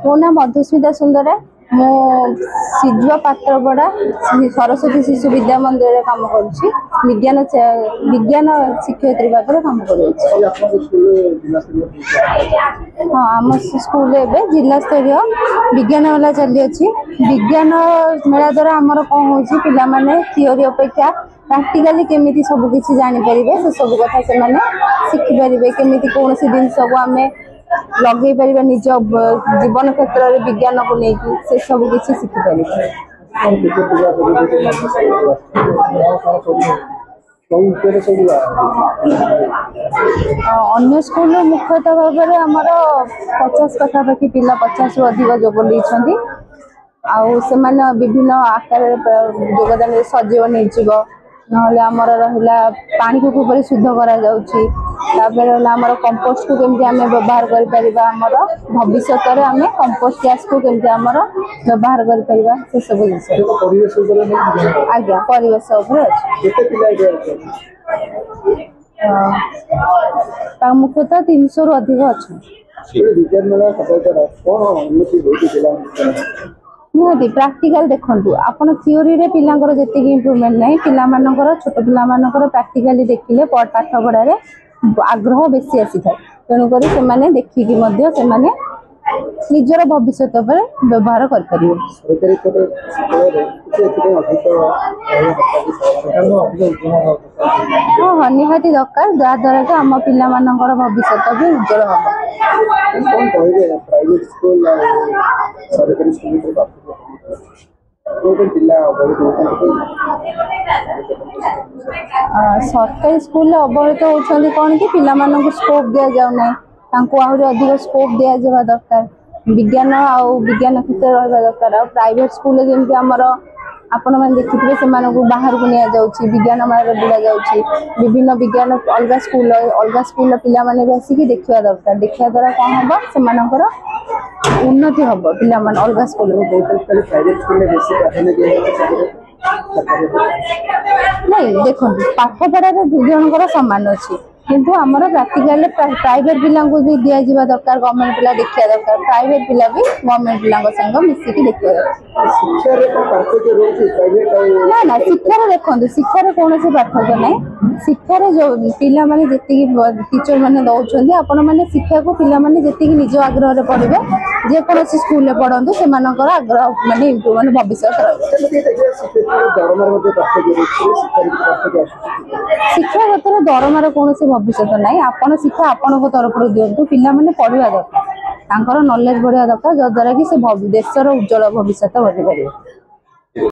मो ना मधुस्मिता सुंदर मो सिजुआ पात्रपड़ा सरस्वती शिशु विद्या मंदिर में काम करुच्ची विज्ञान शिक्षयित्री भाव में काम कर। हाँ आम स्कूल जिला स्तरीय विज्ञान मेला चली अच्छी विज्ञान मेला द्वारा आमर कौन हो पाने थियोरी अपेक्षा प्रैक्टिकली केमी सबकि जापर से सब कथा से शिखिपारे केमी कौन सी जिन को आम लगे पार निज जीवन क्षेत्र में विज्ञान को लेकिन से सब किसी शिखिपारे। अन्य स्कूल मुख्यतः भाव में आमर 50 पखापाखि पिला 50 रु अधिक जोग आने विभिन्न आकार योगदान सजीव निर्जीव ना रहा पानी को किपर शुद्ध कर कंपोस्ट को केमती आम व्यवहार कर भविष्य में कंपोस्ट गैस को केमती आम व्यवहार कर से सब जिन आज्ञा परिवेश मुख्यतः 300 रु अधिक अच्छा निहाती प्रैक्टिकल देखु आपन थियोरी रे पिलांकर जेतिक इम्प्रूवमेंट नहीं पिलामानकर छोट पिलामानकर प्रैक्टिकली देखिले पाठ पढ़ारे आग्रह बेसी आसी था तेणुक से देखिकी निजर भविष्य पर व्यवहार कर हाँ हाँ निहाती दरकार जहाद्वारा कि आम पिलामानकर भविष्य भी उज्जवल हम सरकारी स्कूल अवहेलित होती कौन कि पिलामानंकु स्कोप दि जाऊना आहरी अधिक स्कोप दि जावा दरकार विज्ञान विज्ञान क्षेत्र रहा दरकार प्राइवेट स्कूल जमी आमर आपण मैंने देखिए से बाहर को निया जाउची विज्ञान मेला बुला जाउची विभिन्न विज्ञान अलग स्कूल पिला माने भी आसिक देखा दरकार देखा द्वारा कौन हम से उन्नति हम पिला अलग स्कूल नहीं देखो पाठ पढ़ा दु जनकर सामान अच्छी किंतु आमर प्रैक्टिकल प्राइवेट पिला भी दि जा दरकार गवर्नमेंट पिला देखा दरकार प्राइवेट पिला भी गवर्नमेंट पिला संग मिसिकी देखा ना ना शिक्षार देखो शिक्षार कौन पार्थक्य ना शिक्षार जो पिला माने जी टीचर मैंने दौरान आपण मैंने शिक्षा को पिला माने जी निज आग्रह पढ़े जेकोसी स्कूल पढ़ु से आग्रह माने माने भविष्य शिक्षा क्षेत्र दरमार कौन भविष्य ना आपण शिक्षा आपण तरफ दिंतु पिला माने पढ़ा दरकार नॉलेज बढ़िया दरकार जद्वारा कि से देशर उज्जवल भविष्य बढ़ी पारे।